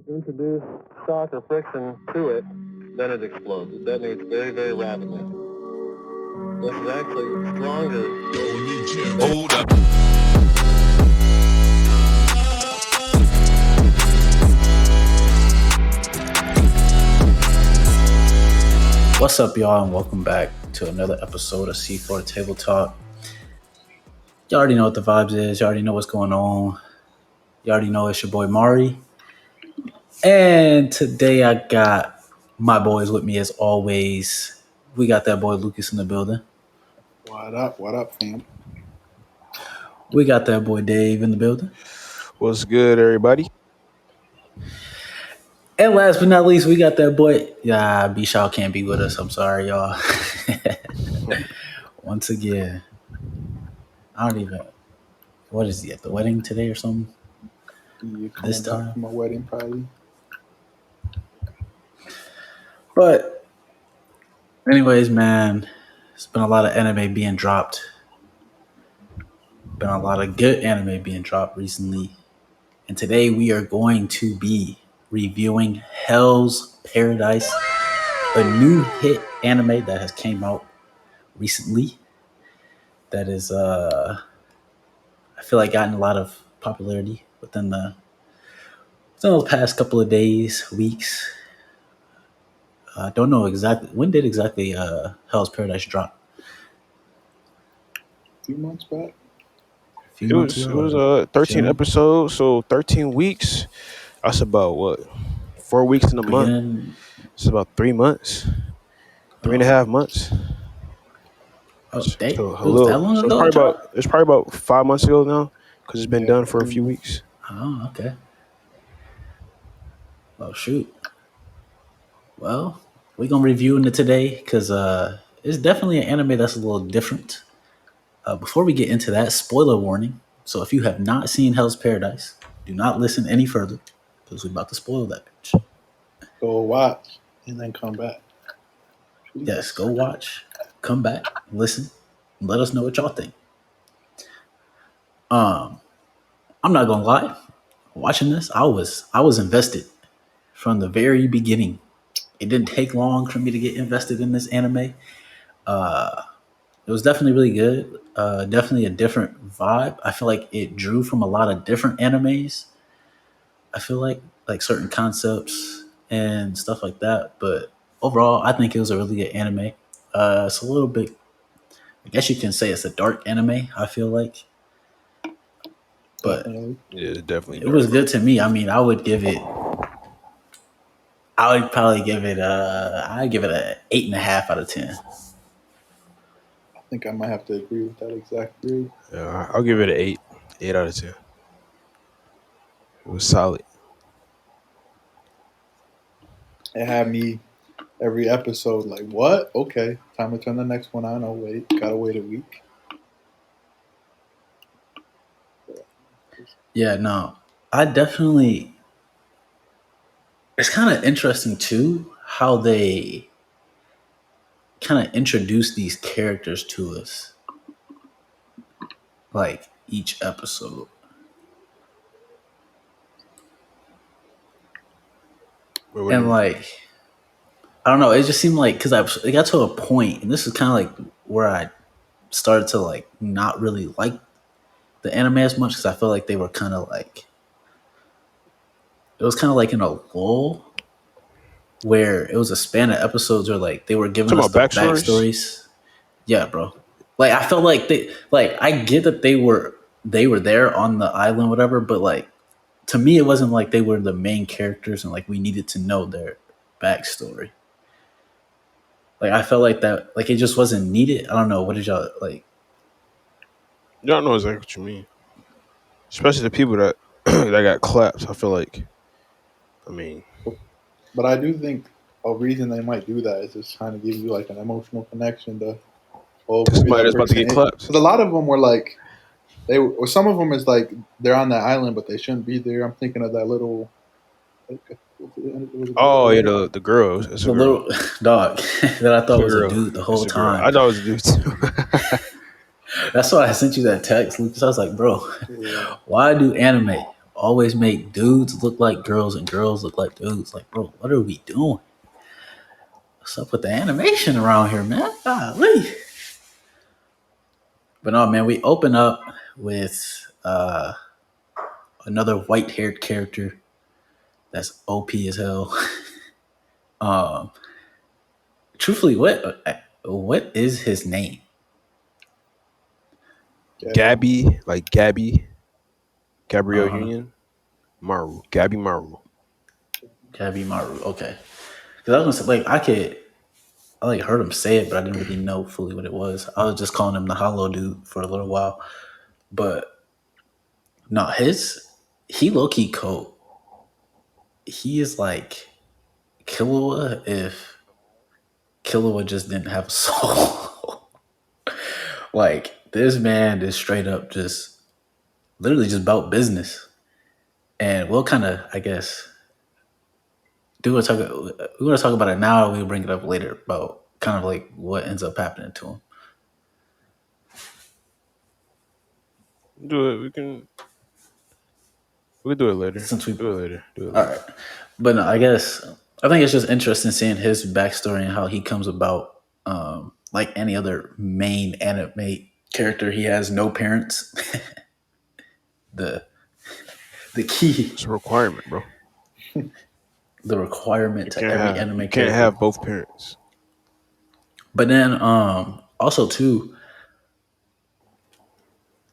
introduce shock or friction to it, then it explodes. It detonates very, very rapidly. This is actually stronger. Hold up. What's up, y'all, and welcome back to another episode of C4 Table Talk. You already know what the vibes is. You already know what's going on. You already know it's your boy Mari. And today I got my boys with me as always. We got that boy Lucas in the building. What up, fam? We got that boy Dave in the building. What's good, everybody? And last but not least, we got that boy. B-Shaw can't be with us. I'm sorry, y'all. Once again, I don't even. What is he at the wedding today or something? You coming This back time? from a wedding, probably. But anyways, man, it's been a lot of anime being dropped. Been a lot of good anime being dropped recently. And today we are going to be reviewing Hell's Paradise, a new hit anime that has came out recently. That is I feel like gotten a lot of popularity within the past couple of days, weeks. I don't know exactly when did Hell's Paradise drop? A few months back. Few months It ago, was 13 June? episodes, so 13 weeks. That's about what? 4 weeks in a month. Beginning. It's about 3 months, 3.5 months. Oh, So it a was little. that long So ago? it's probably about 5 months ago now, because it's been done for a few weeks. Oh, okay. Oh, shoot. Well, we're going to review it today because it's definitely an anime that's a little different. Before we get into that, spoiler warning. So if you have not seen Hell's Paradise, do not listen any further because we're about to spoil that bitch. Go watch and then come back. Please. Yes, go watch, come back, listen, and let us know what y'all think. I'm not gonna lie. Watching this, I was invested from the very beginning. It didn't take long for me to get invested in this anime. It was definitely really good. Definitely a different vibe. I feel like it drew from a lot of different animes. I feel like certain concepts and stuff like that. But overall, I think it was a really good anime. It's a little bit, I guess you can say it's a dark anime, I feel like. But Definitely. Yeah, it's definitely. it was good to me. I mean, I would probably give it I'd give it a 8.5 out of 10. I think I might have to agree with that exact grade. Yeah, I'll give it an 8. 8 out of 10. It was solid. It had me every episode like, what? Okay, time to turn the next one on. Oh, wait. Gotta wait a week. Yeah, no. I definitely it's kind of interesting too how they kind of introduce these characters to us like each episode. And like I don't know, it just seemed like because it got to a point, and this is kind of like where I started to like not really like the anime as much because I felt like they were kind of like it was kind of like in a lull where it was a span of episodes where like they were giving us the backstories. Yeah, bro. Like I felt like I get that they were there on the island, whatever, but like to me it wasn't like they were the main characters and like we needed to know their backstory. Like I felt like that like it just wasn't needed. I don't know. What did y'all like? Y'all know exactly what you mean. Especially the people that that got clapped. I feel like. I mean. But I do think a reason they might do that is just trying to give you like an emotional connection to Somebody that's about to get clapped. Because a lot of them were like, some of them is like they're on that island, but they shouldn't be there. I'm thinking of that little. Oh yeah, the girl. It's a girl. Little dog that I thought was a dude the whole time. I thought it was a dude too. That's why I sent you that text, Lucas. I was like, bro, why do anime always make dudes look like girls and girls look like dudes. Like, bro, what are we doing? What's up with the animation around here, man? Golly. But no, man, we open up with another white-haired character that's OP as hell. Truthfully, what is his name? Gabby, like Gabby, Gabrielle Uh-huh. Union, Maru, Gabby Maru. Gabby Maru. Okay, because I was gonna say, like, I like heard him say it, but I didn't really know fully what it was. I was just calling him the Hollow Dude for a little while, but no, he low key cold. He is like Killua if Killua just didn't have a soul. Like, this man is straight up just literally just about business. And we'll kind of, I guess, we're going to talk about it now, or we'll bring it up later about kind of like what ends up happening to him. Do it. We can do it later. Since we do it later. All right. But no, I think it's just interesting seeing his backstory and how he comes about. Like any other main anime character, he has no parents. the key, It's a requirement, bro. the requirement to every anime you character. can't have both parents. But then also too,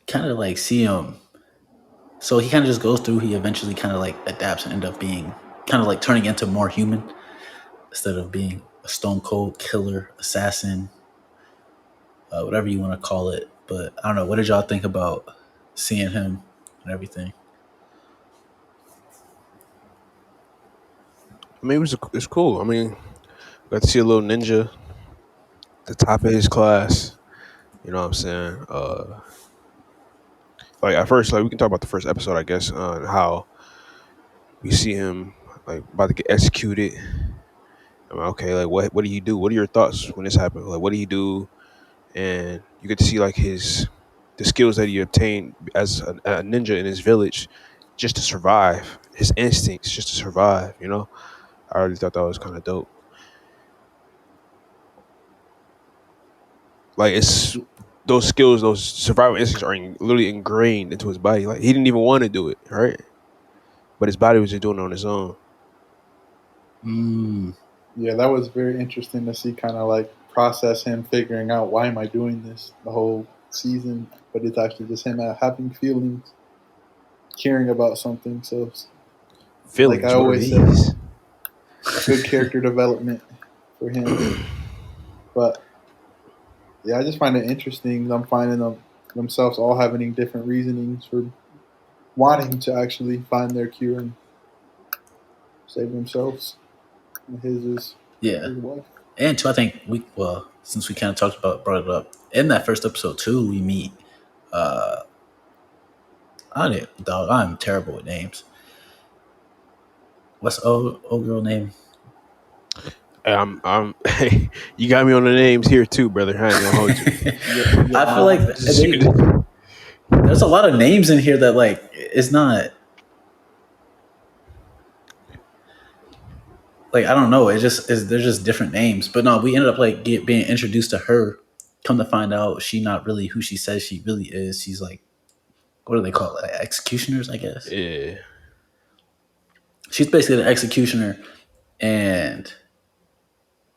kind of like see him. So he kind of just goes through. He eventually kind of like adapts and end up being kind of like turning into more human instead of being a stone cold killer, assassin, whatever you want to call it. But I don't know. What did y'all think about seeing him and everything? I mean, it's cool. I mean, got to see a little ninja, the top of his class. You know what I'm saying? Like at first, like we can talk about the first episode, I guess, how we see him like about to get executed. I'm like, okay, like what do you do? What are your thoughts when this happened? Like, what do you do? And you get to see like the skills that he obtained as a ninja in his village, just to survive. His instincts, just to survive. You know, I already thought that was kind of dope. Like it's those skills, those survival instincts are literally ingrained into his body. Like he didn't even want to do it, right? But his body was just doing it on its own. Yeah, that was very interesting to see, kind of like process him figuring out why am I doing this the whole season, but it's actually just him having feelings, caring about something. So, Feelings, like I always say, good character development for him. But yeah, I just find it interesting. I'm finding themselves all having different reasonings for wanting to actually find their cure and save themselves. And his is his wife. And two, I think since we kind of brought it up in that first episode too, we meet. I'm terrible with names. What's old girl name? I'm you got me on the names here too, brother. I ain't gonna hold you. I feel like there's a lot of names in here that like it's not like, I don't know. It just is. There's just different names. But no, we ended up like being introduced to her. Come to find out, she not really who she says she really is. She's like, what do they call it? Like executioners, I guess. Yeah. She's basically the executioner, and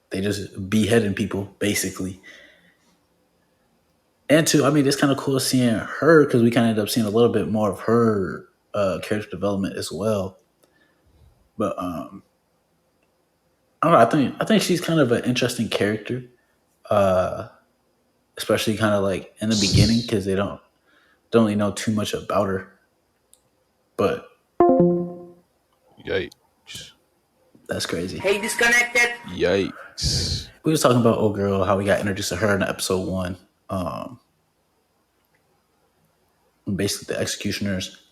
they just beheading people basically. And two, I mean, it's kind of cool seeing her because we kind of ended up seeing a little bit more of her character development as well. But I don't know. I think she's kind of an interesting character, especially kind of like in the beginning because they don't really know too much about her. But yikes, that's crazy. Hey, disconnected. Yikes. We was talking about old girl, how we got introduced to her in episode 1. Basically the executioners.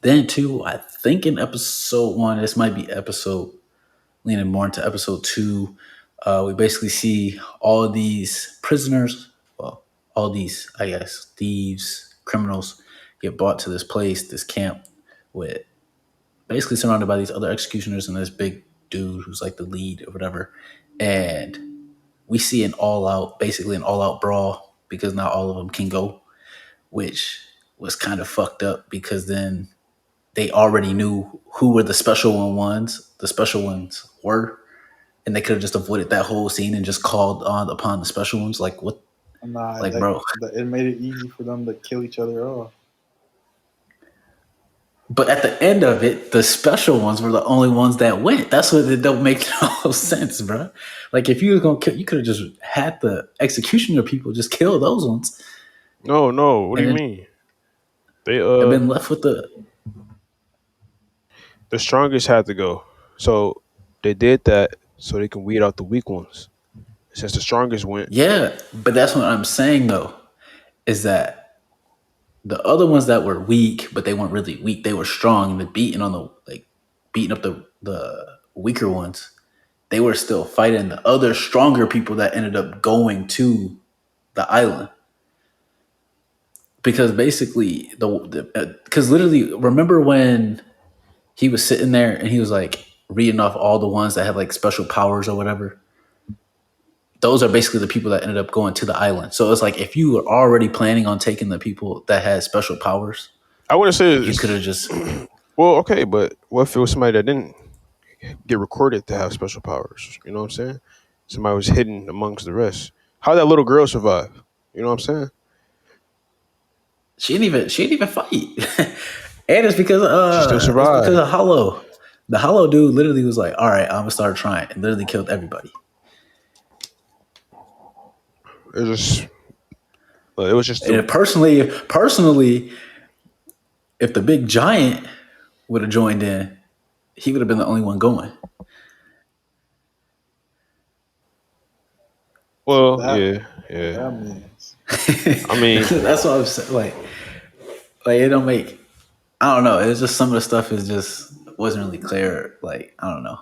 Then two, I think in episode 1, this might be episode leaning more into episode 2. We basically see all these prisoners, well, all these, I guess, thieves, criminals get brought to this place, this camp, with basically surrounded by these other executioners and this big dude who's like the lead or whatever. And we see basically an all out brawl because not all of them can go, which was kind of fucked up because then they already knew who were the special ones were, and they could have just avoided that whole scene and just called on upon the special ones. Like what? Nah, Like, bro. It made it easy for them to kill each other off. But at the end of it, the special ones were the only ones that went. That's what it don't make no sense, bro. Like if you was gonna kill, you could have just had the executioner people just kill those ones. No. What do you mean? They have been left with the strongest had to go. So they did that so they can weed out the weak ones. Since the strongest went, yeah. But that's what I'm saying though, is that the other ones that were weak, but they weren't really weak. They were strong and beating up the weaker ones. They were still fighting the other stronger people that ended up going to the island. Because basically, because literally, remember when he was sitting there and he was like reading off all the ones that had like special powers or whatever? Those are basically the people that ended up going to the island. So it's like if you were already planning on taking the people that had special powers, I wouldn't say you could have just. Well, okay, but what if it was somebody that didn't get recorded to have special powers? You know what I'm saying? Somebody was hidden amongst the rest. How did that little girl survive? You know what I'm saying? She didn't even fight. And it's because She still survived. It's because of Hollow. The Hollow dude literally was like, all right, I'm gonna start trying, and literally killed everybody. It was just And personally, if the big giant would have joined in, he would have been the only one going. well, That yeah. means. I mean, that's what I'm saying. Like it don't make. I don't know. It's just some of the stuff is just wasn't really clear. Like I don't know.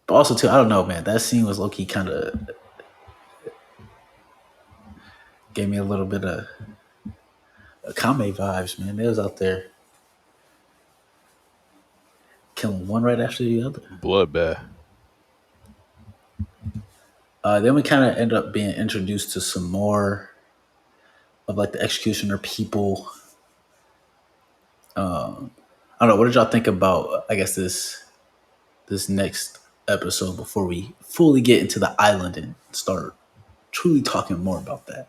But also too, I don't know, man. That scene was low key kind of gave me a little bit of Akame vibes, man. They was out there killing one right after the other. bloodbath. Then we kind of end up being introduced to some more of like the executioner people. I don't know. What did y'all think about? I guess this next episode before we fully get into the island and start truly talking more about that.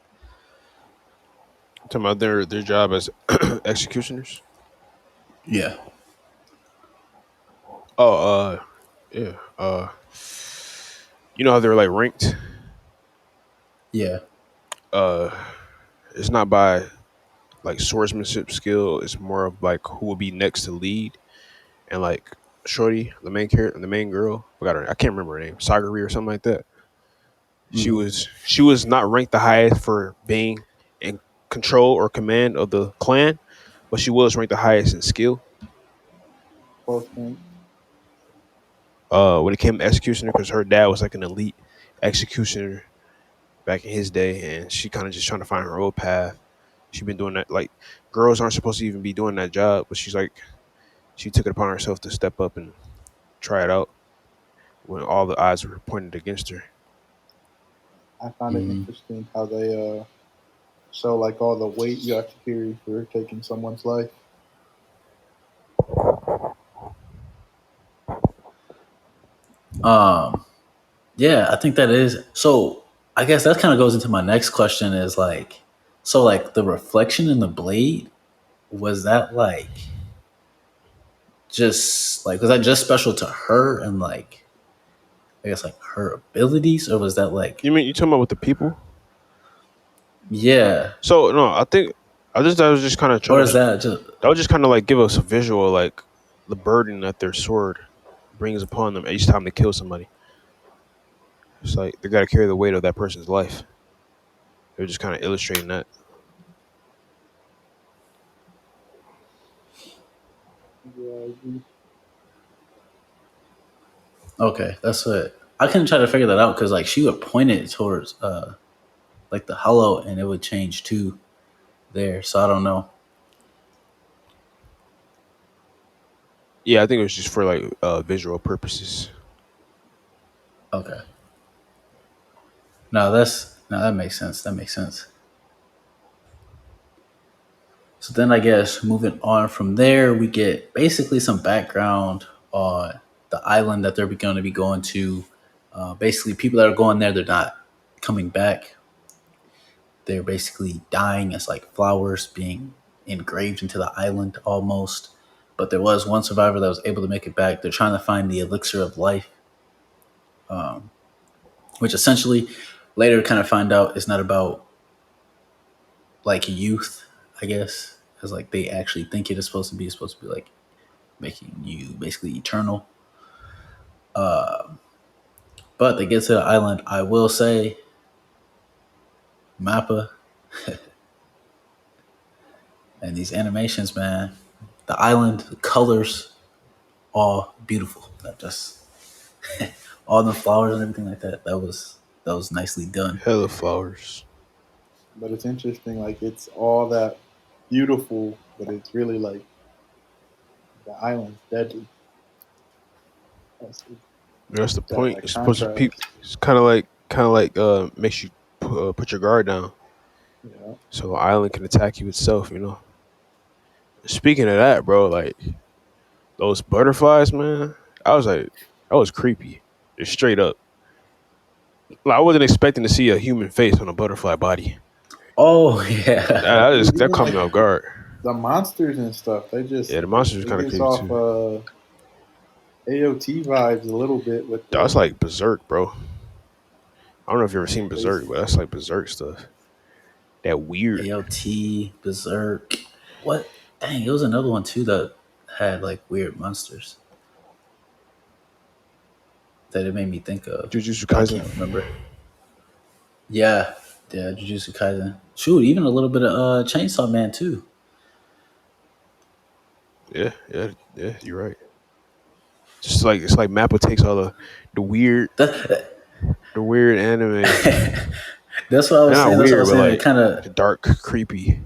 Talking about their job as executioners. Yeah. Oh, yeah. You know how they're like ranked? Yeah. It's not by like swordsmanship skill. It's more of like who will be next to lead, and like Shorty, the main character, the main girl. I can't remember her name. Sagari or something like that. She was not ranked the highest for being in control or command of the clan, but she was ranked the highest in skill. Both things. When it came to executioner, because her dad was like an elite executioner back in his day, and she kind of just trying to find her own path. She's been doing that. Like girls aren't supposed to even be doing that job, but she took it upon herself to step up and try it out when all the odds were pointed against her. I found it interesting how they show like all the weight you have to carry for taking someone's life. Yeah, I think that is. So I guess that kind of goes into my next question is like, so like the reflection in the blade, was that like just like, was that just special to her and like, I guess like her abilities, or was that like, You talking about with the people? yeah, So no, I think I was just kind of or trying. is that just, That would just kind of like give us a visual, like the burden that their sword brings upon them each time they kill somebody. It's like they got to carry the weight of that person's life. They're just kind of illustrating that. okay, that's what I couldn't try to figure that out because like she would point it towards like the hollow and it would change to there. So I don't know. Yeah, I think it was just for like visual purposes. Okay. No, that makes sense. That makes sense. So then I guess moving on from there, we get basically some background on the island that they're going to be going to. Basically, people that are going there, they're not coming back. They're basically dying as like flowers being engraved into the island almost. But there was one survivor that was able to make it back. They're trying to find the elixir of life, which essentially later kind of find out is not about like youth, I guess, as like they actually think it is supposed to be. It's supposed to be like making you basically eternal. But they get to the island. I will say, Mappa and these animations, man, the island, the colors, all beautiful. That just all the flowers and everything like that. That was nicely done. Hella flowers. But it's interesting, like it's all that beautiful, but it's really like the island's deadly. That's That's the that, point. that It's supposed to be. contrast. It's kind of like makes you put your guard down, Yeah. so the island can attack you itself. You know. Speaking of that, bro, like those butterflies, man. I was like, that was creepy. Just straight up. Like, I wasn't expecting to see a human face on a butterfly body. Oh yeah, That Even caught me like off guard. the monsters and stuff, they just Yeah, the monsters was it kind of gives creepy off too. AOT vibes a little bit with That's the like Berserk, bro. I don't know if you've ever seen Berserk, face. but that's like Berserk stuff. That weird. AOT, Berserk. What? Dang, it was another one too that had like weird monsters that it made me think of, Jujutsu but I Kaisen. can't remember. Yeah, yeah, Jujutsu Kaisen. Shoot, even a little bit of Chainsaw Man too. Yeah. You're right. Just like it's like Mappa takes all the weird, That, the weird anime. that's what I They're was not saying. That's what I weird, was but saying. It like kind of the dark, creepy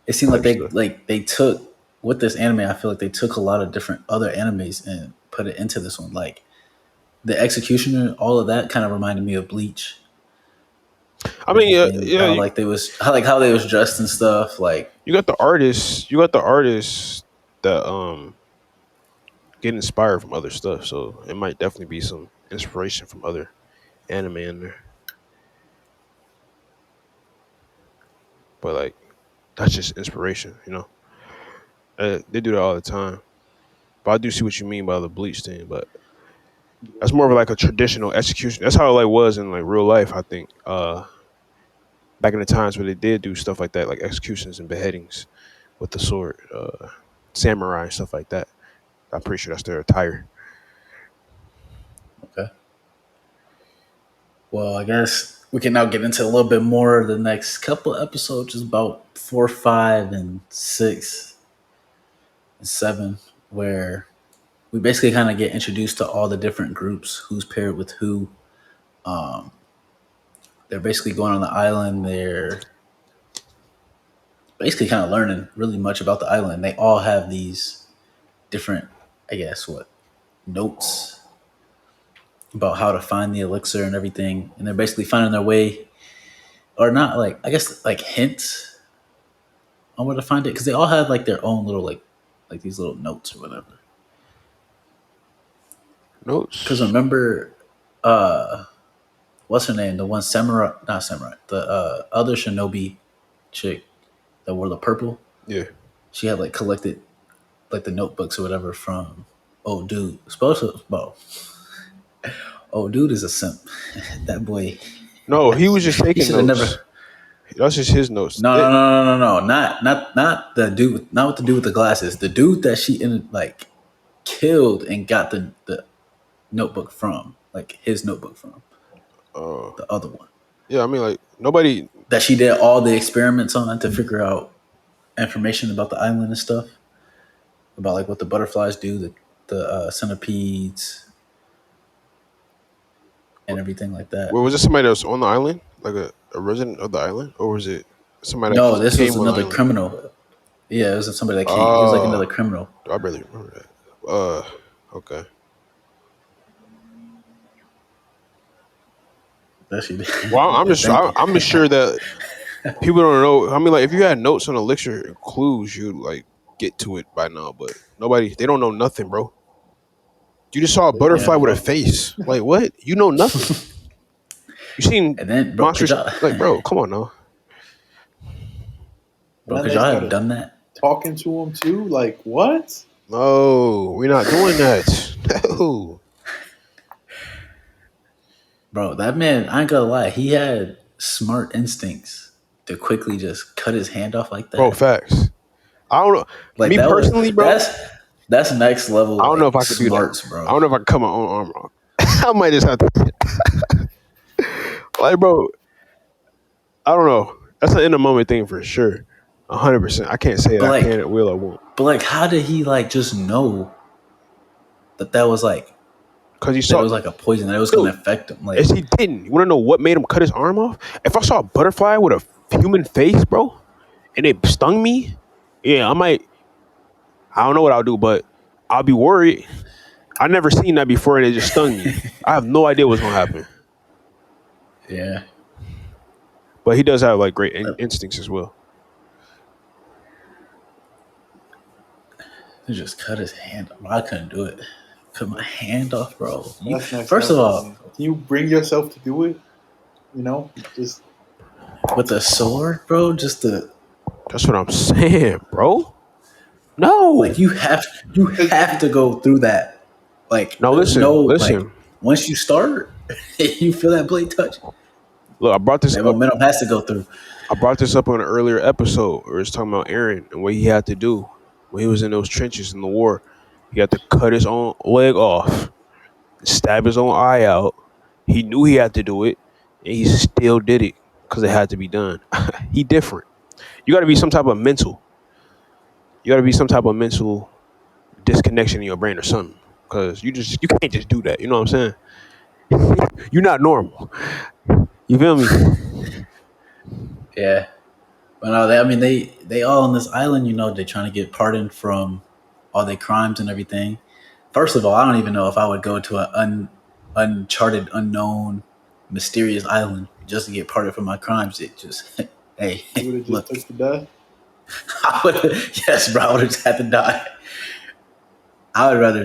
it seemed type stuff. like they took with this anime. I feel like they took a lot of different other animes and put it into this one. Like the executioner, all of that kind of reminded me of Bleach. I And mean, everything, how like they was how they was dressed and stuff. Like you got the artists. You got the artists that get inspired from other stuff. So it might definitely be some inspiration from other anime in there. But like that's just inspiration, you know. They do that all the time. But I do see what you mean by the bleach thing. But that's more of like a traditional execution. That's how it like was in like real life. I think back in the times where they did do stuff like that, like executions and beheadings with the sword, samurai and stuff like that. I'm pretty sure that's their attire. okay, well, I guess we can now get into a little bit more of the next couple episodes, just about 4, 5, and 6, and 7, where we basically kind of get introduced to all the different groups, who's paired with who. Um, they're basically going on the island. They're basically kind of learning really much about the island. They all have these different, I guess, what notes about how to find the elixir and everything, and they're basically finding their way, or not like I guess like hints on where to find it because they all have like their own little like these little notes or whatever. Because Notes. remember, what's her name? The one samurai, not samurai, the other shinobi chick that wore the purple. Yeah. She had like collected like the notebooks or whatever from old dude. Supposed to, well, old dude is a simp. That boy, No, he was just he taking should have notes. never. That's just his notes. No. Not the dude. Not what the dude with the glasses. The dude that she like killed and got the notebook from, like his notebook from Uh, the other one yeah, I mean, like nobody. that she did all the experiments on to figure out information about the island and stuff, about like what the butterflies do, the centipedes and everything like that. Well, was it somebody that was on the island, like a resident of the island, or was it? Somebody that No, this was came on the another island. criminal. Yeah, it was somebody that came. He was like another criminal. I barely remember that. Okay. That shit. Well, I'm just Thank you. I'm just sure that people don't know. I mean, like if you had notes on Elixir and clues, you'd like get to it by now. But they don't know nothing, bro. You just saw a butterfly Yeah, with a bro. face. Like what? You know nothing. You seen And then, bro, monsters? Like, bro, come on now. bro, And could then y'all they have started done that? talking to him too. Like what? No, we're not doing that. No. Bro, that man, I ain't gonna lie, he had smart instincts to quickly just cut his hand off like Bro, that. facts. I don't know. Like Me that was personally, bro, that's next level I don't know if like I could do that. smarts, I bro. don't know if I could cut my own arm off. I might just have to. Like, bro, I don't know. That's an in the moment thing for sure. 100%. I can't say that But I like can, will, or won't. but like how did he like just know that was like Because you that saw, it was like a poison that it was dude, gonna affect him? Like yes, he didn't. You want to know what made him cut his arm off? If I saw a butterfly with a human face, bro, and it stung me, yeah, I don't know what I'll do, but I'll be worried. I never seen that before, and it just stung me. I have no idea what's gonna happen. yeah. But he does have like great instincts as well. He just cut his hand off. I couldn't do it. Cut my hand off, bro. That's next First of level, all, man. Can you bring yourself to do it? You know, just with the sword, bro, just to That's what I'm saying, bro. No, like you have to go through that. Like no. there's no like Listen. once you start, you feel that blade touch. Look, I brought this That up. momentum has to go through. I brought this up on an earlier episode where it's talking about Aaron and what he had to do when he was in those trenches in the war. He had to cut his own leg off, stab his own eye out. He knew he had to do it, and he still did it because it had to be done. He different. You got to be some type of mental. You got to be some type of mental disconnection in your brain or something, because you can't just do that. You know what I'm saying? You're not normal. You feel me? Yeah, but no, they all on this island. You know, they're trying to get pardoned from all their crimes and everything. First of all, I don't even know if I would go to an uncharted, unknown, mysterious island just to get pardoned from my crimes. It just hey, you would have just look, took the death. I would yes, bro, I would have just had to die. I'd rather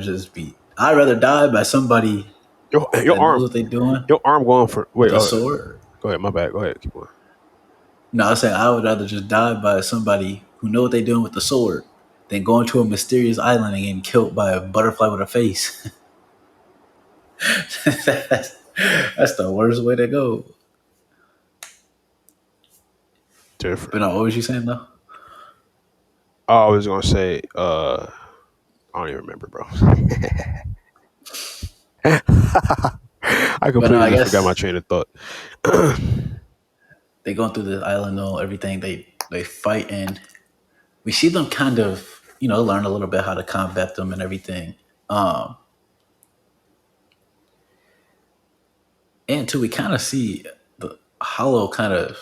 die by somebody Your that knows arm, what they're doing your arm going for with wait. a sword. Go ahead. My bad. Go ahead. Keep going. No, I said I would rather just die by somebody who know what they're doing with the sword than going to a mysterious island and getting killed by a butterfly with a face. that's the worst way to go. Different. But no, what was you saying though? I was gonna say, I don't even remember, bro. I But no, completely I just guess forgot my train of thought. they going through this island though, everything they fight and we see them kind of, learn a little bit how to combat them and everything. And too, we kind of see the Hollow kind of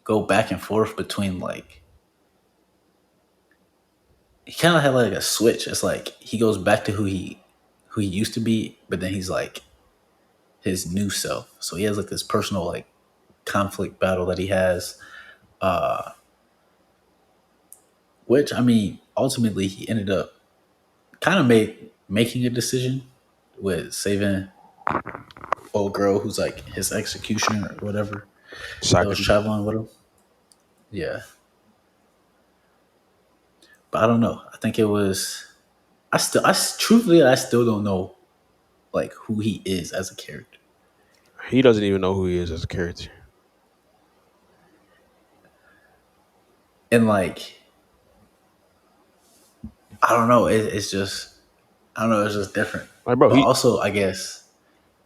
go back and forth between like he kind of had like a switch. It's like he goes back to who he used to be, but then he's like his new self. So he has like this personal like conflict battle that he has, which I mean, ultimately he ended up kind of making a decision with saving old girl who's like his executioner or whatever that was Socrates. traveling with him. Yeah, but I don't know. I think it was. Truthfully, I still don't know like who he is as a character. He doesn't even know who he is as a character. And like, I don't know. It's just, I don't know. It's just different. Like, bro, But also, I guess,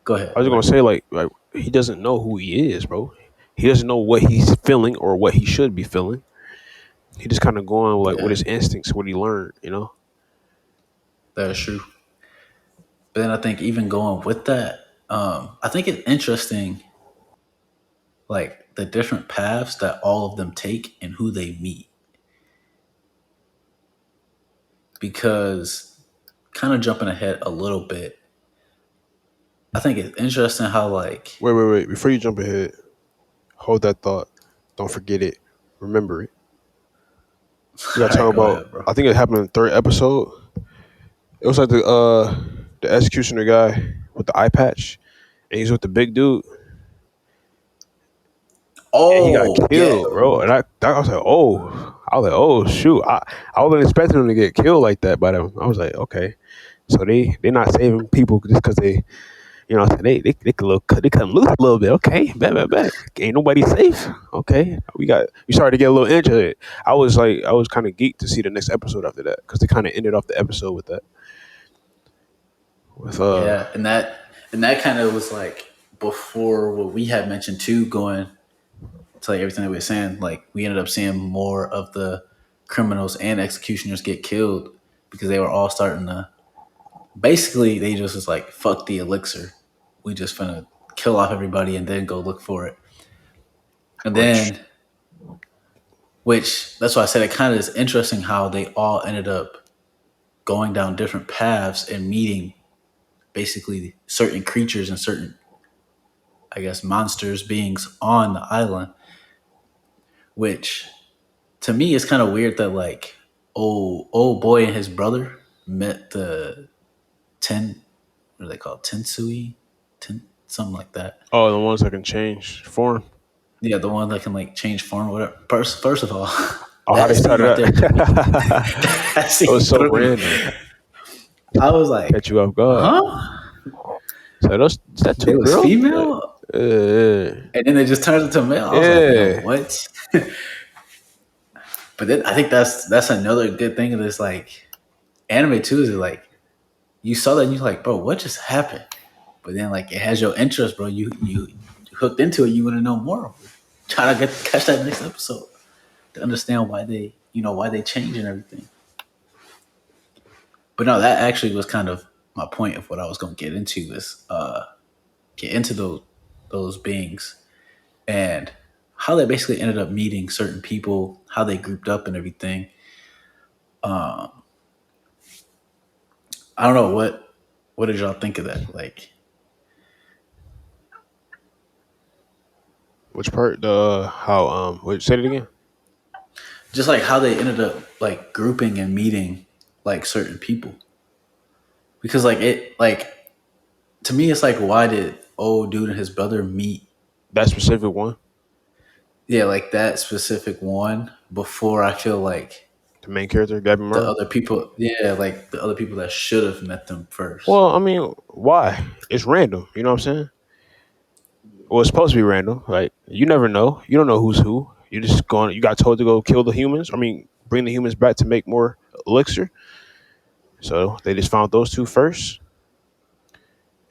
go I was ahead. gonna say like he doesn't know who he is, bro. He doesn't know what he's feeling or what he should be feeling. He just kind of going like with Yeah, his instincts, what he learned, you know. that is true. But then I think even going with that, I think it's interesting. like the different paths that all of them take and who they meet. Because kind of jumping ahead a little bit, I think it's interesting how like Wait. Before you jump ahead, hold that thought. Don't forget it. Remember it. We gotta all right, talk go about. ahead, bro. I think it happened in the third episode. It was like the executioner guy with the eye patch, and he's with the big dude, and he got Oh yeah, killed, bro. And I was like, oh shoot, I wasn't expecting him to get killed like that by them. I was like, okay, so they're not saving people just because they, you know, they cut him loose a little bit. Okay, bet. Ain't nobody safe. Okay, we started to get a little into it. I was kind of geeked to see the next episode after that because they kind of ended off the episode with that. With yeah, and that kind of was like before what we had mentioned too, going to like everything that we were saying. Like we ended up seeing more of the criminals and executioners get killed because they were all starting to. Basically, they just was like, "Fuck the elixir. We just finna kill off everybody and then go look for it." And then, which that's why I said it kind of is interesting how they all ended up going down different paths and meeting basically certain creatures and certain, I guess, monsters, beings on the island. Which to me is kind of weird that like old boy and his brother met the ten, what are they called, Tensui, something like that. the ones that can change form. Yeah, the one that can like change form, whatever. First of all, Oh, how that they scene started right there, that? that It scene was so threw me. random. I was like, Catch you off guard. huh? So is that They two was girls? female, and then they just turned into male. I was like, yo, what? But then I think that's another good thing of this like anime too. Is like you saw that and you're like, bro, what just happened? But then like it has your interest, bro. You hooked into it. You want to know more. Try to catch that next episode to understand why they change and everything. But no, that actually was kind of my point of what I was going to get into is get into those beings and how they basically ended up meeting certain people, how they grouped up and everything. I don't know what did y'all think of that? Like, Which part? The how? Wait, say it again. just like how they ended up like grouping and meeting like certain people. Because like it like to me it's like why did old dude and his brother meet, That specific one, yeah, like that specific one before I feel like the main character, Gabby the Murray. other people, yeah, like the other people that should have met them first. Well, I mean, why? It's random. You know what I'm saying? Well, it's supposed to be random. Like you never know. You don't know who's who. You just going. You got told to go kill the humans. I mean, bring the humans back to make more elixir. So they just found those two first,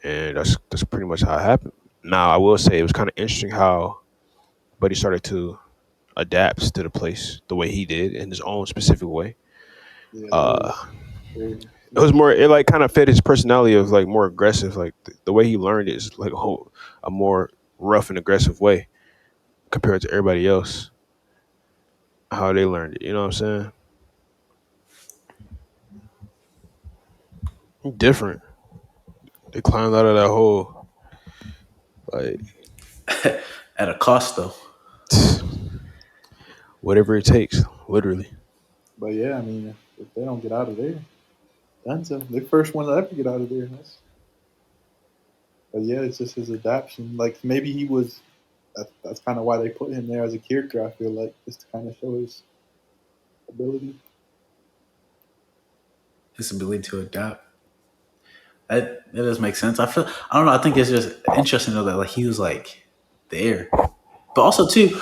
and that's pretty much how it happened. Now I will say it was kind of interesting how Buddy started to adapt to the place the way he did in his own specific way. Yeah, Uh, very, it was more. It like kind of fit his personality of like more aggressive. Like the way he learned it is like a more rough and aggressive way compared to everybody else. How they learned it, you know what I'm saying? Different. They climbed out of that hole. Like At a cost though. whatever it takes, literally. but yeah, I mean, if they don't get out of there, that's the first one to ever get out of there. But yeah, it's just his adaptation. Like maybe he was. That's kind of why they put him there as a character. I feel like just to kind of show his ability. His ability to adapt. That does make sense. I don't know. I think it's just interesting though that like he was like there, but also too,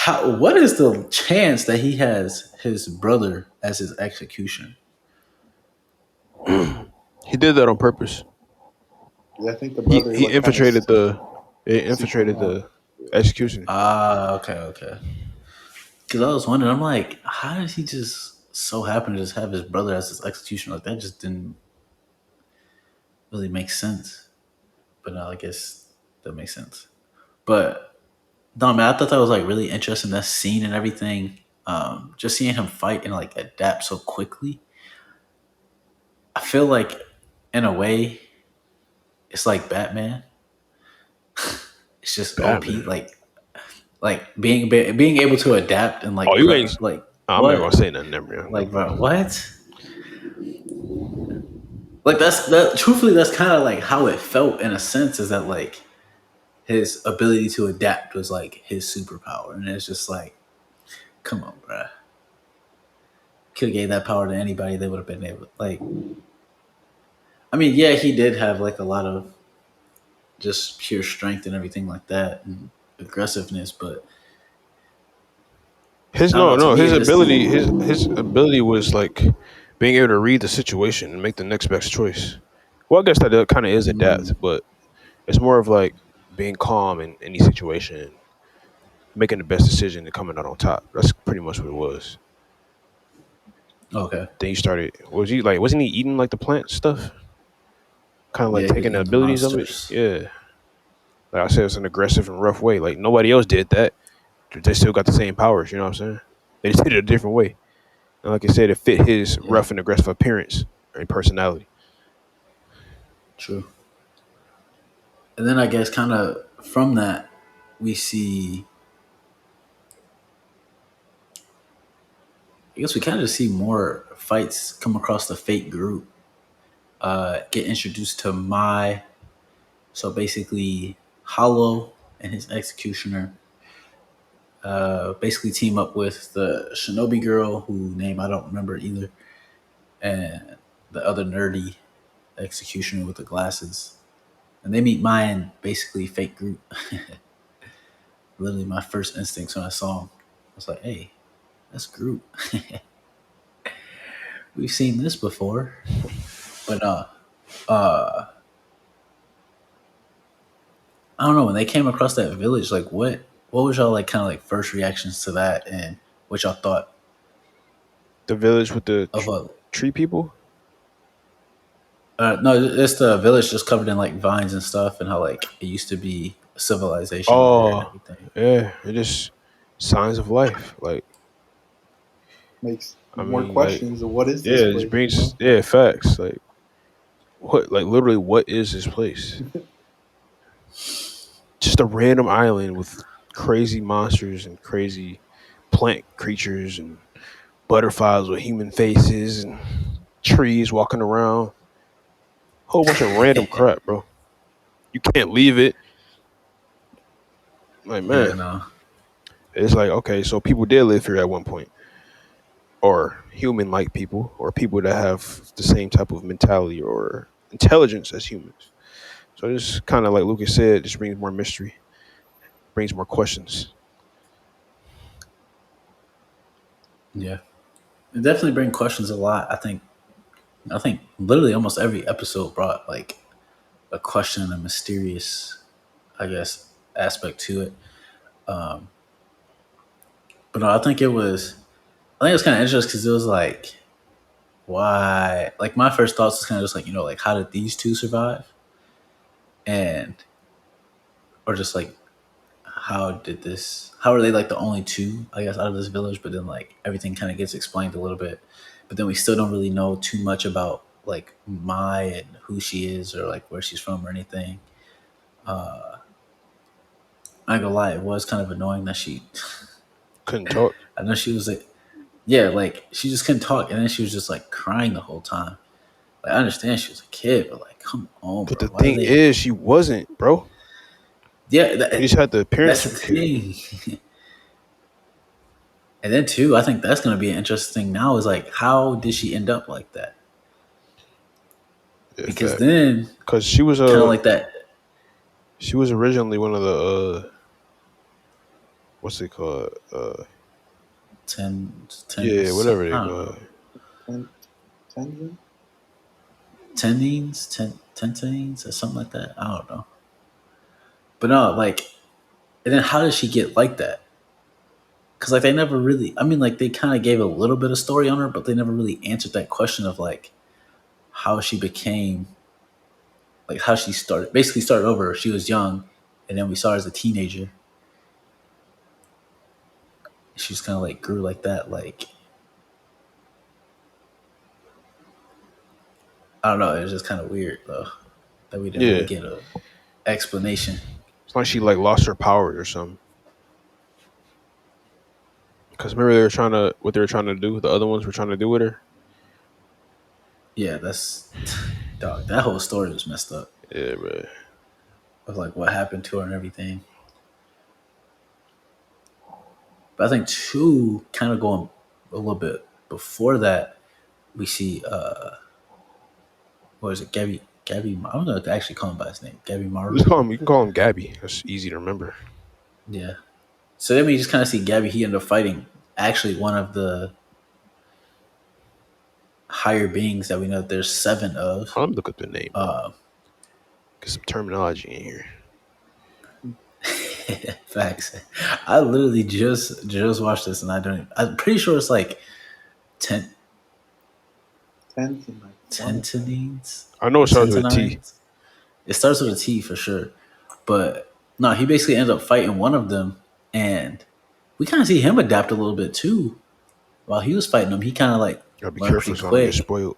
what is the chance that he has his brother as his executioner? He did that on purpose. Yeah, I think the He brother he like infiltrated kinda it infiltrated the execution. Ah, okay. Because I was wondering, I'm like, how did he just so happen to just have his brother as his executioner? Like that just didn't really make sense. But no, I guess that makes sense. But No, man, I thought that was like really interesting. That scene and everything. Just seeing him fight and like adapt so quickly. I feel like, in a way, it's like Batman. It's just OP. Batman. Like being able to adapt and Oh, like you ain't. like I'm not gonna what? say nothing. Never mind. Like bro, what? Like that. Truthfully, that's kind of like how it felt in a sense. Is that like his ability to adapt was like his superpower, and it's just like, come on, bro. Could have gave that power to anybody. They would have been able. Like, I mean, yeah, he did have like a lot of just pure strength and everything like that, and aggressiveness. But His I don't no know. To no me, his it just ability his ability was like being able to read the situation and make the next best choice. Well, I guess that kind of is adapt, mm, but it's more of like being calm in any situation, making the best decision and coming out on top. That's pretty much what it was. okay. Then he started. Was he like? Wasn't he eating like the plant stuff? Kind of like Yeah, he was taking the eating the abilities of it. monsters. Yeah. Like I said, it's an aggressive and rough way. Like nobody else did that. They still got the same powers. You know what I'm saying? They just did it a different way. And like I said, it fit his Yeah, rough and aggressive appearance and personality. true. And then I guess kind of from that, we see. I guess we kind of see more fights come across the fake group. Get introduced to Mai. So basically, Hollow and his executioner basically team up with the Shinobi girl, who name I don't remember either, and the other nerdy executioner with the glasses. And they meet Mai and basically fake group. Literally, my first instincts when I saw him, I was like, "Hey, that's Groot. We've seen this before." But uh, I don't know, when they came across that village, like what was y'all like kind of like first reactions to that, and what y'all thought The village with the of a tree people. no, it's the village just covered in like vines and stuff, and how like it used to be a civilization there and Oh, everything. yeah. It just signs of life. Like Makes I more mean, like questions of what is yeah, this it just place, you brings know? facts. Like what? Like literally, what is this place? Just a random island with crazy monsters and crazy plant creatures and butterflies with human faces and trees walking around. Whole bunch of random crap, bro. You can't leave it. Like, Yeah, man, no, it's like, okay, so people did live here at one point, or human like people, or people that have the same type of mentality or intelligence as humans. So it's kind of like Lucas said, just brings more mystery, brings more questions. yeah, it definitely bring questions a lot. I think literally almost every episode brought like a question and a mysterious, I guess, aspect to it. Um, but no, I think it was kind of interesting because it was like, why? Like my first thoughts was kind of just like, like how did these two survive, and or just like how are they like the only two, I guess, out of this village? But then like everything kind of gets explained a little bit, but then we still don't really know too much about like Mai and who she is or like where she's from or anything. Uh, I ain't gonna lie, it was kind of annoying that she. Couldn't talk. I know she was like, yeah, like she just couldn't talk, and then she was just like crying the whole time. Like I understand she was a kid, but like, come on, But bro. the Why do thing they? is, she wasn't, bro. Yeah, She just had the that's appearance the of a kid. thing. And then too, I think that's gonna be an interesting thing now is like how did she end up like that? Yeah, Because fact. then Because she was kind of like that she was originally one of the what's it called? 10, Yeah, whatever I they don't call know, it. Ten, Tenzin? tenteens or something like that. I don't know. But no, like, and then how did she get like that? Because like they never really, I mean, like they kind of gave a little bit of story on her, but they never really answered that question of like how she became, like how she started, basically started over. She was young, and then we saw her as a teenager, She just kind of like grew like that. Like, I don't know. It was just kind of weird though that we didn't really Yeah, get a explanation. it's like she like lost her powers or something. Because remember what they were trying to do. The other ones were trying to do with her. Yeah, that's dog. That whole story was messed up. Yeah, bro. Of like what happened to her and everything. But I think two, kind of going a little bit before that, we see what is it, Gabby. I don't know if to actually call him by his name, Gabby Just Maru. call him. You can call him Gabby. That's easy to remember. Yeah. So then we just kind of see Gabby. He ended up fighting actually one of the higher beings that we know there's 7 of. Let me look up the name. Uh, Get some terminology in here. Facts. I literally just watched this, and I'm pretty sure it's like tentinines. I know it starts with a T. Tentinines. It starts with a T for sure, but no, he basically ends up fighting one of them, and we kind of see him adapt a little bit too. While he was fighting him, he kind of like Gotta be learned careful pretty so I don't get quick. spoiled.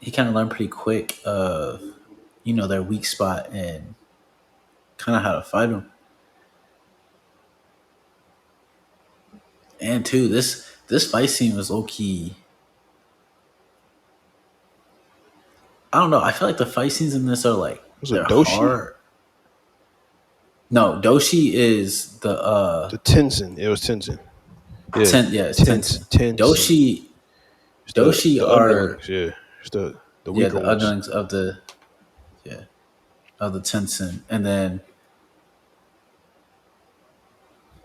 He kind of learned pretty quick of their weak spot and kind of how to fight them. And two, this fight scene was low key. I don't know. I feel like the fight scenes in this are like Was it they're Doshi? hard. No, Doshi is the The Tenzin. It was Tenzin. Yeah, it's Tenzin. Tenzin. It's Doshi the are underlings. Yeah, it's the weaker the ones. underlings of the Tenzin, and then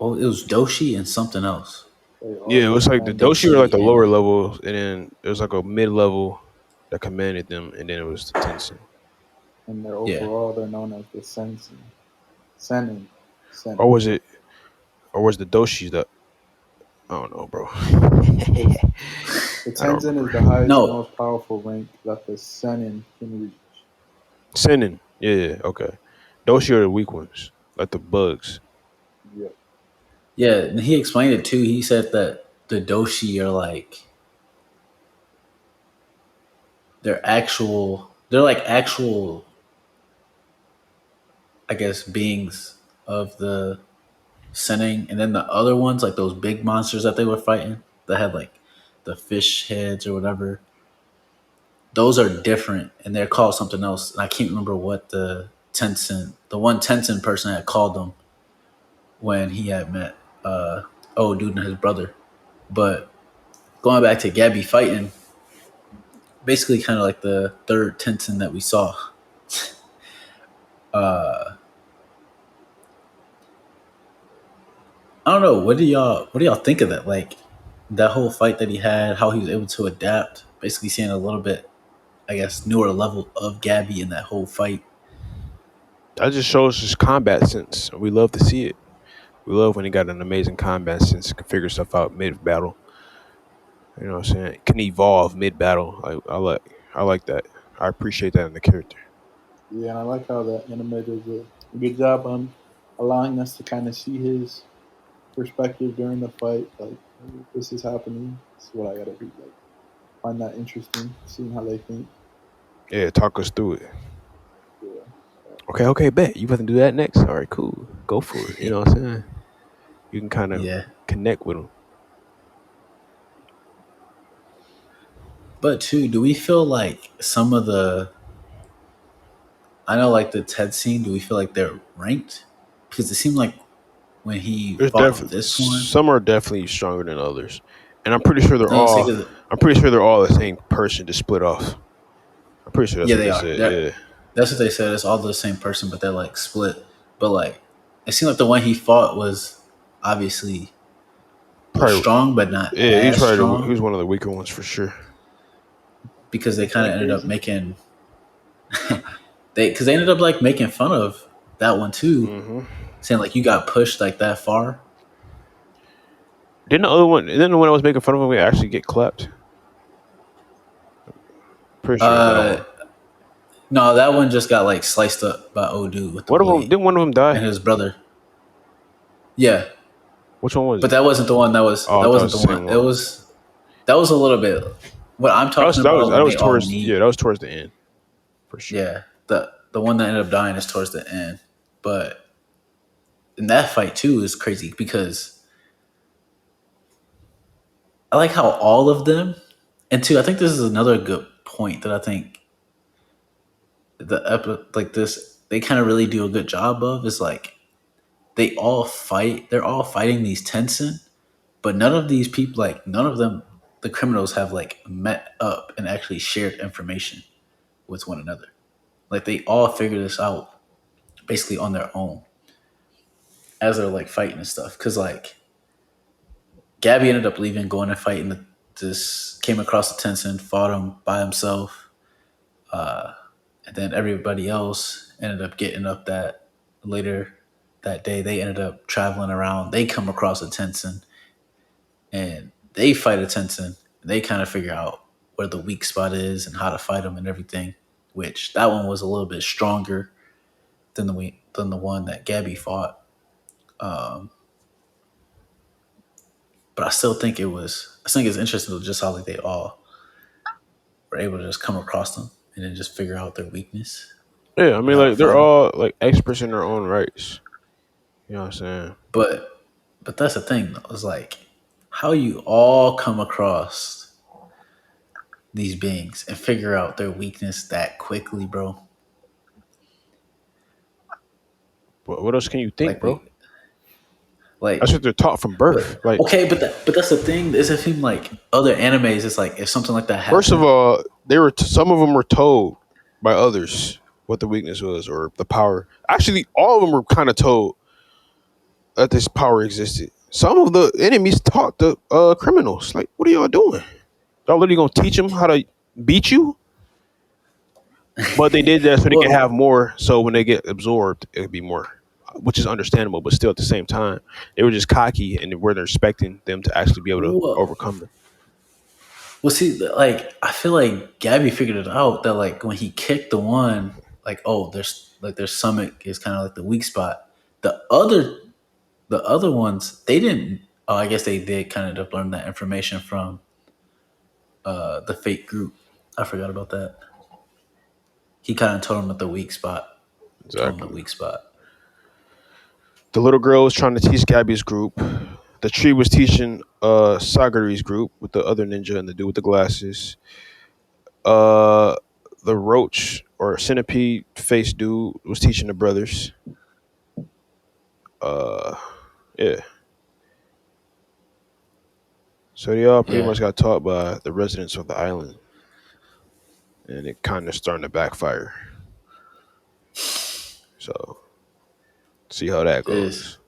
it was Doshi and something else. Yeah, it was like the Doshi were like the lower level, and then it was like a mid level that commanded them, and then it was the Tenzin. And they're overall they're known as the Senin. Or was the Doshi that? I don't know, bro. The Tenzin is the highest, most powerful rank that the Senin can reach. Senin, yeah, okay. Doshi are the weak ones, like the bugs. Yep. Yeah, and he explained it too. He said that the Doshi are like they're like actual, I guess, beings of the Senning, and then the other ones, like those big monsters that they were fighting that had like the fish heads or whatever, those are different and they're called something else. And I can't remember what the one Tencent person had called them when he had met dude and his brother. But going back to Gabby fighting, basically kind of like the third Tencent that we saw. I don't know. What do y'all think of that? Like that whole fight that he had, how he was able to adapt, basically seeing a little bit, I guess, newer level of Gabby in that whole fight. That just shows his combat sense. We love to see it. We love when he got an amazing combat sense, can figure stuff out mid battle. You know what I'm saying? Can evolve mid battle. I like that. I appreciate that in the character. Yeah, and I like how the anime does a good job on allowing us to kind of see his perspective during the fight. Like, this is happening. This is what I gotta do. Like, find that interesting, seeing how they think. Yeah, talk us through it. Yeah. Okay, bet. You about to do that next? All right, cool. Go for it. You know what I'm saying? You can kind of connect with them. But too, do we feel like some of I know like the TED scene, do we feel like they're ranked? Because it seemed like when he fought this one, some are definitely stronger than others, and I'm pretty sure they're all. I'm pretty sure they're all the same person to split off. I'm pretty sure that's what they said. That's what they said. It's all the same person, but they're like split. But like, it seemed like the one he fought was obviously strong, but not. Yeah, he's probably he was one of the weaker ones for sure. Because they kind of ended up making. They ended up like making fun of that one too, saying like you got pushed like that far. Didn't the one I was making fun of him actually get clapped? Pretty sure. No, that one just got like sliced up by old dude with the One of them blade didn't one of them and die? his brother. Yeah, Which one was but it? that wasn't the one. That was Oh, I that thought it wasn't was the the one. same It one. was that was a little bit. What I'm talking about That when was they all towards meet. that was towards the end for sure. Yeah, the one that ended up dying is towards the end, but in that fight too is crazy because I like how all of them, and two, I think this is another good point that I think like this they kind of really do a good job of is like they all fight. They're all fighting these Tencent, but none of these people, like none of them, the criminals have like met up and actually shared information with one another. Like they all figure this out basically on their own as they're like fighting and stuff. Because like Gabby ended up leaving, going and fighting. This came across the Tencent, fought him by himself, and then everybody else ended up getting up that later that day. They ended up traveling around. They come across a Tencent and they fight a Tencent. And they kind of figure out where the weak spot is and how to fight them and everything. Which that one was a little bit stronger than the one that Gabby fought. Um, but I still think I think it's interesting just how like they all were able to just come across them and then just figure out their weakness Yeah, I and mean, how to like they're fight them. all like experts in their own rights. You know what I'm saying? But that's the thing though. It's like how you all come across these beings and figure out their weakness that quickly, bro. But what else can you think, Like bro? we like That's what they're taught from but birth. Like, okay, but that's the thing. Is it seem like other animes? It's like if something like that first of happened, all, some of them were told by others what the weakness was or the power. Actually, all of them were kind of told that this power existed. Some of the enemies taught the criminals, like, what are y'all doing? Y'all literally gonna teach them how to beat you? But they did that so they can well, have more. So when they get absorbed, it'd be more, which is understandable. But still, at the same time, they were just cocky and they weren't expecting them to actually be able to well, overcome them. well, see, like I feel like Gabby figured it out that like when he kicked the one, like oh, their stomach is kind of like the weak spot. The other ones, they didn't. Oh, I guess they did kind of learn that information from the fake group. I forgot about that. He kind of told him at the weak spot. Told him the Exactly. weak spot. The little girl was trying to teach Gabby's group. The tree was teaching Sagari's group with the other ninja and the dude with the glasses. Uh, the roach or centipede face dude was teaching the brothers. Uh, yeah. So they all pretty Yeah, much got taught by the residents of the island, and it kind of starting to backfire. So see how that it is. goes.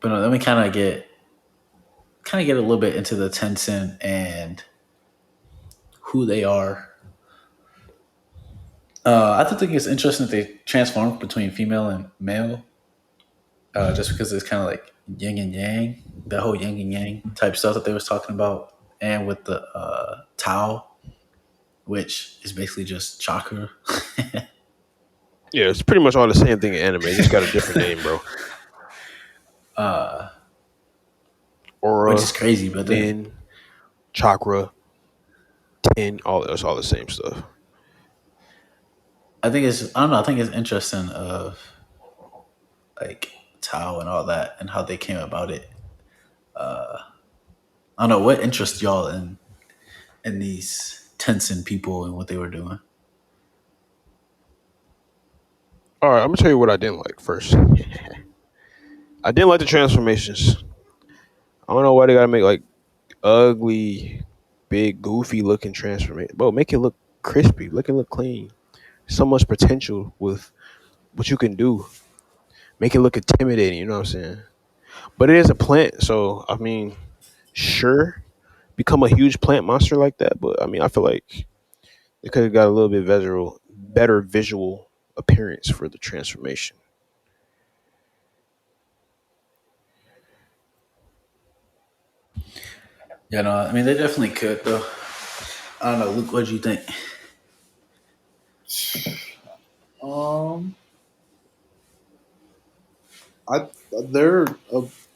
But no, then we kind of get a little bit into the Tencent and who they are. I think it's interesting that they transform between female and male, just because it's kind of like yin and yang, the whole yin and yang type stuff that they was talking about, and with the Tao, which is basically just chakra, Yeah, it's pretty much all the same thing in anime. It just got a different name, bro. which Aura, is crazy. But then Nin, Chakra, Tin, all that's all the same stuff. I don't know. I think it's interesting of like Tao and all that and how they came about it. I don't know what interests y'all in these Tencent people and what they were doing. All right, I'm gonna tell you what I didn't like first. I didn't like the transformations. I don't know why they gotta make like ugly, big, goofy looking transformation. Bro, make it look crispy, make it look clean. So much potential with what you can do. Make it look intimidating. You know what I'm saying? But it is a plant, so I mean, sure, become a huge plant monster like that. But I mean, I feel like they could have got a little bit better visual appearance for the transformation. Yeah, no, I mean they definitely could though. I don't know, Luke. What do you think? Their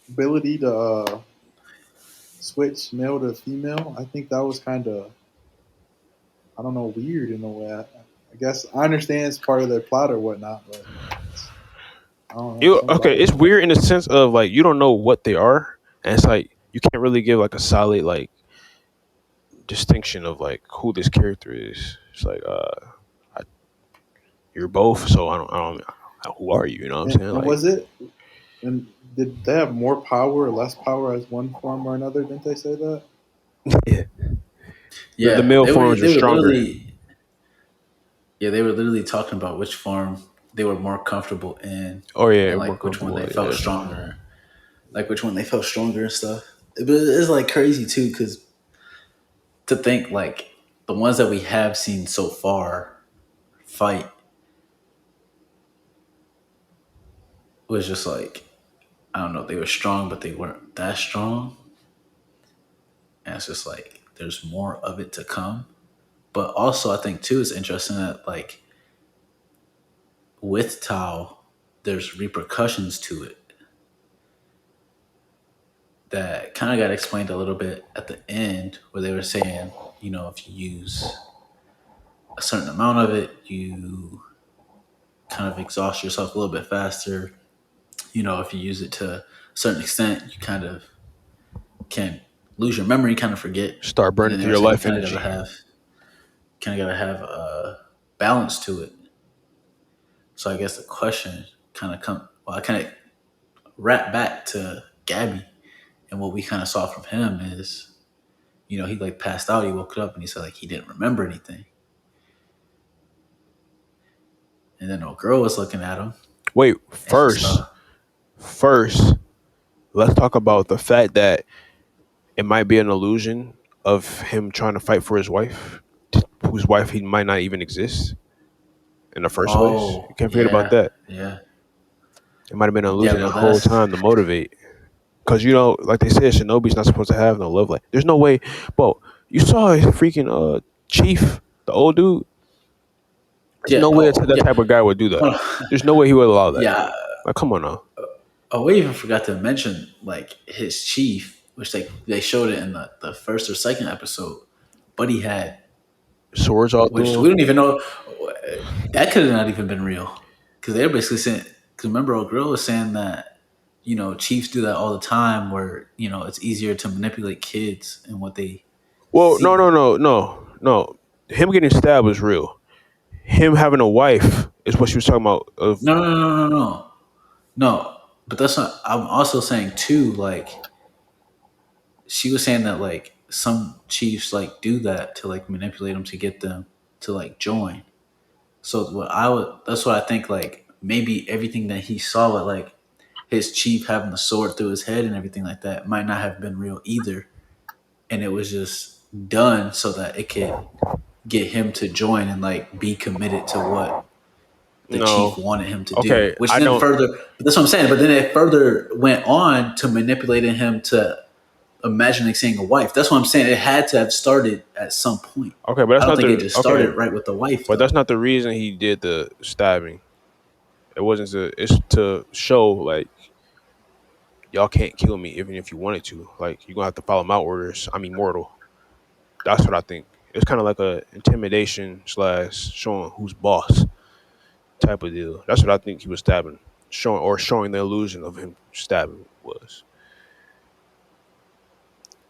ability to switch male to female, I think that was kind of, I don't know, weird in a way. I guess I understand it's part of their plot or whatnot, but I don't know. Okay, it's weird in the sense of like you don't know what they are, and it's like you can't really give like a solid like distinction of like who this character is. It's like I, you're both, so I don't who are you? You know what I'm saying? And Like, was it? And did they have more power or less power as one form or another? Didn't they say that? yeah, Yeah, the male forms are stronger. They were literally talking about which form they were more comfortable in, Oh yeah, and more like which one comfortable. they felt stronger, like which one they felt stronger and stuff. But it's like crazy too, because to think like the ones that we have seen so far fight was just like, I don't know, they were strong, but they weren't that strong. And it's just like there's more of it to come. But also, I think too, it's interesting that like with Tao, there's repercussions to it that kind of got explained a little bit at the end, where they were saying, you know, if you use a certain amount of it, you kind of exhaust yourself a little bit faster. You know, if you use it to a certain extent, you kind of can lose your memory, kind of forget. Start burning through your life energy. Kind of gotta have a balance to it. So I guess the question kind of I kind of wrap back to Gabby, and what we kind of saw from him is, you know, he like passed out, he woke up and he said like he didn't remember anything. And then a girl was looking at him. Wait, first, let's talk about the fact that it might be an illusion of him trying to fight for his wife, whose wife he might not even exist in the first place. You can't forget about that. Yeah. It might have been an illusion the whole time to motivate. Because, you know, like they said, Shinobi's not supposed to have no love life. There's no way. Bro, you saw his freaking Chief, the old dude. There's no way that type of guy would do that. There's no way he would allow that. Yeah. Like, come on now. Oh, we even forgot to mention, like, his chief, which they showed it in the first or second episode, but he had swords all which we don't even know. That could have not even been real. Because they're basically saying, because remember, old girl was saying that, you know, chiefs do that all the time where, you know, it's easier to manipulate kids and what they see. No. Him getting stabbed was real. Him having a wife is what she was talking about. No. But that's not, I'm also saying too, like, she was saying that, like, some chiefs, like, do that to, like, manipulate them to get them to, like, join. So that's what I think, like, maybe everything that he saw with, like, his chief having the sword through his head and everything like that might not have been real either. And it was just done so that it could get him to join and, like, be committed to what the chief wanted him to do. Which then further, but that's what I'm saying. But then it further went on to manipulating him to imagining seeing a wife. That's what I'm saying. It had to have started at some point. Okay, but that's not it just started right with the wife. But that's not the reason he did the stabbing. It wasn't it's to show, like, y'all can't kill me even if you wanted to. Like, you're gonna have to follow my orders. I'm immortal. That's what I think. It's kind of like a intimidation / showing who's boss type of deal. That's what I think he was stabbing, showing the illusion of him stabbing was.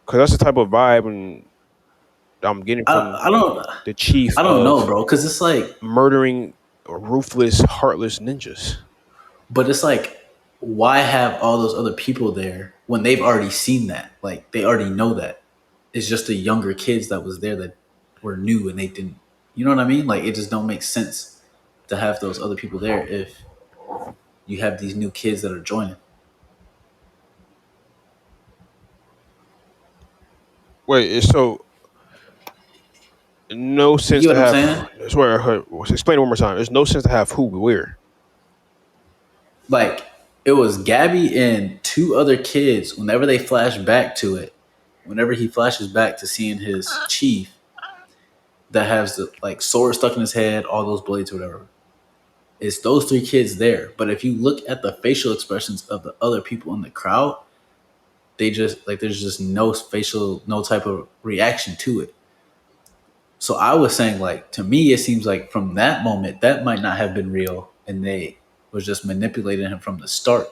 Because that's the type of vibe and I'm getting from the chief. I don't know, bro. Because it's like murdering ruthless, heartless ninjas. But it's like, why have all those other people there when they've already seen that? Like, they already know that. It's just the younger kids that was there that were new and they didn't. You know what I mean? Like, it just don't make sense to have those other people there if you have these new kids that are joining. Wait, so no sense to have. I swear I heard. Explain it one more time. There's no sense to have who where. Like, it was Gabby and two other kids. Whenever they flash back to it, whenever he flashes back to seeing his chief, that has the like sword stuck in his head, all those blades or whatever. It's those 3 kids there. But if you look at the facial expressions of the other people in the crowd, they just like there's just no type of reaction to it. So I was saying, like, to me, it seems like from that moment, that might not have been real, and they was just manipulating him from the start.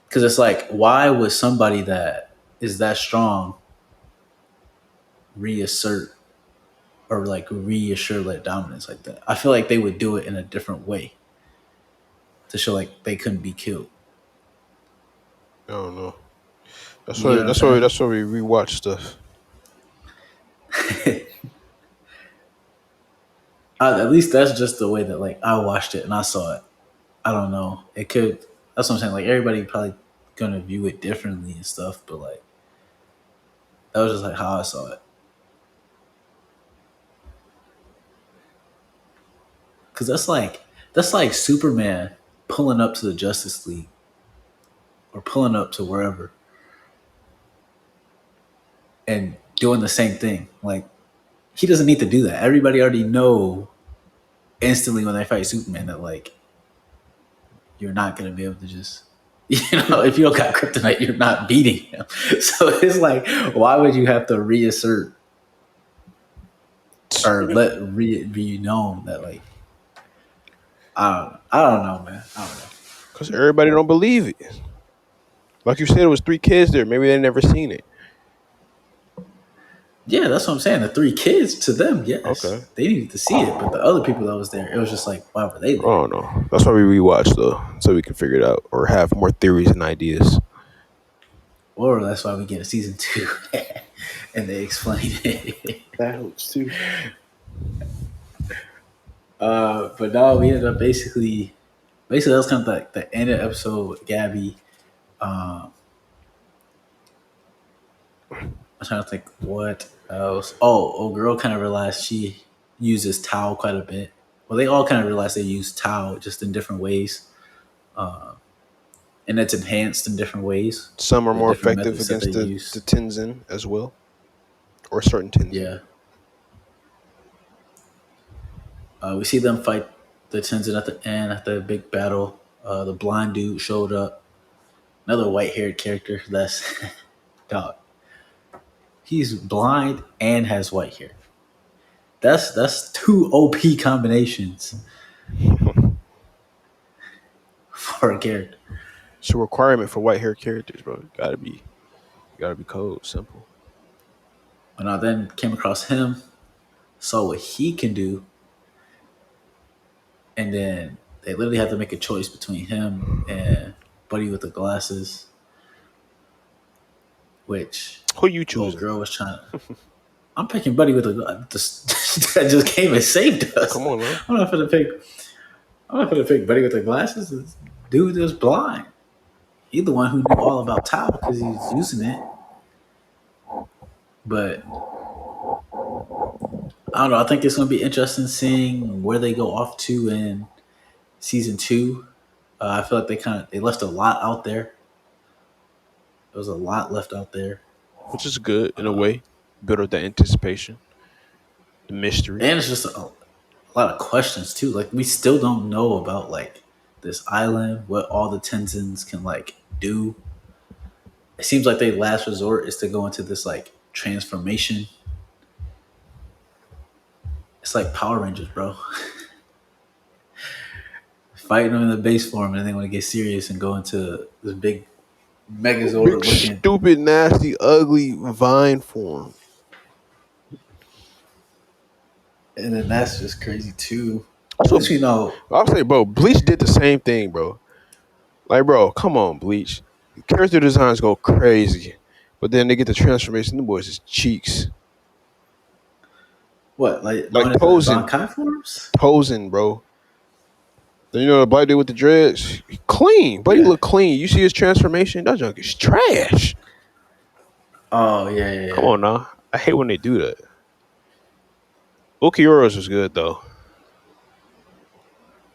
Because it's like, why would somebody that is that strong reassert or like reassure that dominance like that? I feel like they would do it in a different way to show like they couldn't be killed. I don't know. That's You know why. what I'm That's why. saying? That's why we rewatch stuff. At least that's just the way that like I watched it and I saw it. I don't know. It could. That's what I'm saying. Like everybody probably gonna view it differently and stuff, but like that was just like how I saw it. Cause that's like Superman pulling up to the Justice League or pulling up to wherever and doing the same thing. Like he doesn't need to do that. Everybody already know instantly when they fight Superman that like you're not gonna be able to just if you don't got kryptonite, you're not beating him. So it's like, why would you have to reassert or let be known that like I don't know, man. I don't know. Because everybody don't believe it. Like you said, it was 3 kids there. Maybe they never seen it. Yeah, that's what I'm saying. The 3 kids, to them, yes, Okay. they needed to see it, but the other people that was there, it was just like, why were they there? Oh no, that's why we rewatch though, so we can figure it out or have more theories and ideas. Or that's why we get a season 2 and they explain it. That helps too. But no, we ended up basically that was kind of like the end of the episode. Gabby, I'm trying to think what else. Oh, girl kind of realized she uses Tao quite a bit. Well, they all kind of realized they use Tao just in different ways. And it's enhanced in different ways. Some are The more different effective methods that against they the use. Tenzin as well, or certain Tenzin. Yeah. We see them fight the Tenzin at the end, at the big battle. The blind dude showed up. Another white-haired character. That's dog. He's blind and has white hair. That's 2 OP combinations for a character. It's a requirement for white hair characters, bro. Gotta be cold, simple. When I then came across him, saw what he can do, and then they literally had to make a choice between him and Buddy with the glasses, which Who you old choosing? girl was trying to. I'm picking Buddy with the that just came and saved us. Come on, man. I'm not gonna pick Buddy with the glasses. This dude that's blind. He's the one who knew all about Tao because he's using it. But I don't know. I think it's going to be interesting seeing where they go off to in season 2. I feel like they left a lot out there. There was a lot left out there, Which is good in a way. Build up the anticipation, the mystery. and it's just a lot of questions too. Like we still don't know about like this island, what all the Tenzins can like do. It seems like their last resort is to go into this like transformation. It's like Power Rangers, bro. Fighting them in the base form, and then they want to get serious and go into this big Megazord Big, looking. stupid, nasty, ugly vine form. And then that's just crazy too. Also, At least we know. I'll say, bro, Bleach did the same thing, bro. Like, bro, come on, Bleach. Character designs go crazy, but then they get the transformation. The boys is cheeks. What, like posing. Bankai forms? Posing, bro. Then you know the black dude with the dreads, clean, but he Yeah. look clean. You see his transformation? That junk is trash. Oh yeah. Come on now, I hate when they do that. Ulquiorra's was good though.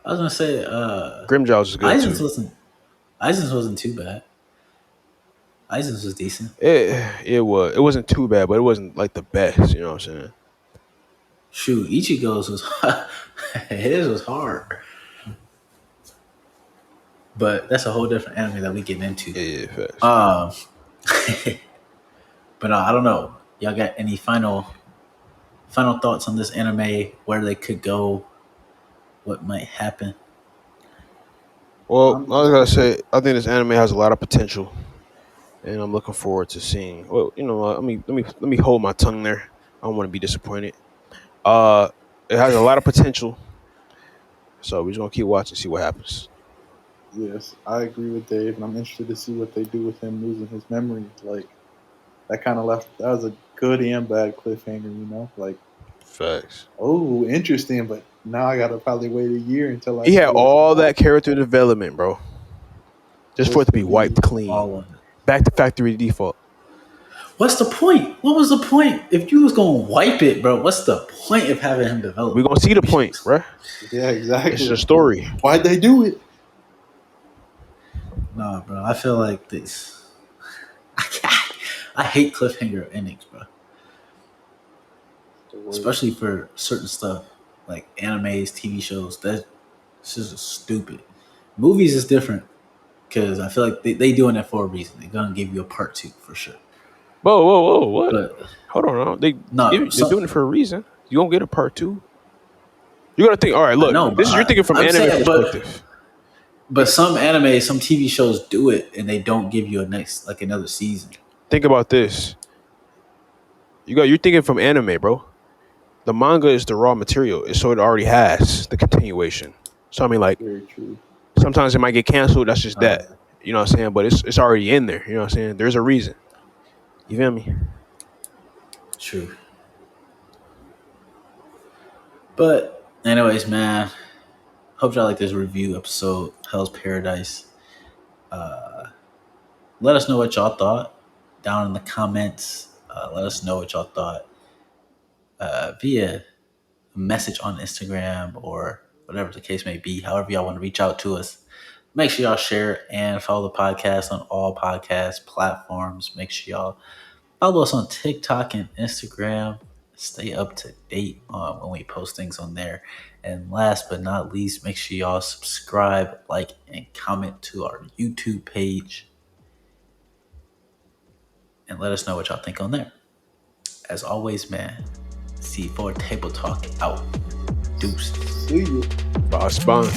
I was gonna say Grimjow's is good Aizen's wasn't too bad. Aizen's was decent. too. It wasn't too bad, but it wasn't like the best. You know what I'm saying? Shoot, Ichigo's was his was hard. But that's a whole different anime that we getting into. Yeah, facts. But I don't know. Y'all got any final thoughts on this anime? Where they could go? What might happen? Well, I was gonna say, I think this anime has a lot of potential, and I'm looking forward to seeing. Well, you know, let me hold my tongue there. I don't want to be disappointed. It has a lot of potential, so we're just gonna keep watching, see what happens. Yes, I agree with Dave, and I'm interested to see what they do with him losing his memory. Like, that kind of left, that was a good and bad cliffhanger, you know? Like, Facts. oh, interesting, but now I gotta probably wait a year until I He see had what's all about. that character development, bro, just for it to be wiped clean, All of it. back to factory default. What's the point? What was the point? If you was gonna wipe it, bro, what's the point of having him develop? We're gonna see the point, bro. Yeah, exactly. It's a story. Why'd they do it? Nah, bro. I feel like this. I hate cliffhanger endings, bro. Especially for certain stuff like animes, TV shows. That's just stupid. Movies is different because I feel like they doing it for a reason. They're gonna give you a part 2 for sure. Whoa, what? But Hold on, they're some- doing it for a reason. You gonna get a part 2? You gotta think. All right, look, know, this is but you're thinking from I'm anime saying, perspective. But some anime, some TV shows do it, and they don't give you another season. Think about this. You're thinking from anime, bro. The manga is the raw material, so it already has the continuation. So I mean, like, Very true. sometimes it might get canceled. That's just that. You know what I'm saying? But it's already in there. You know what I'm saying? There's a reason. You feel me? True. But anyways, man, hope y'all like this review episode, Hell's Paradise. Let us know what y'all thought down in the comments. Let us know what y'all thought via a message on Instagram or whatever the case may be. However y'all want to reach out to us. Make sure y'all share and follow the podcast on all podcast platforms. Make sure y'all follow us on TikTok and Instagram. Stay up to date on when we post things on there. And last but not least, make sure y'all subscribe, like, and comment to our YouTube page. And let us know what y'all think on there. As always, man, C4 Table Talk out. Deuce. See you. Boss Bond.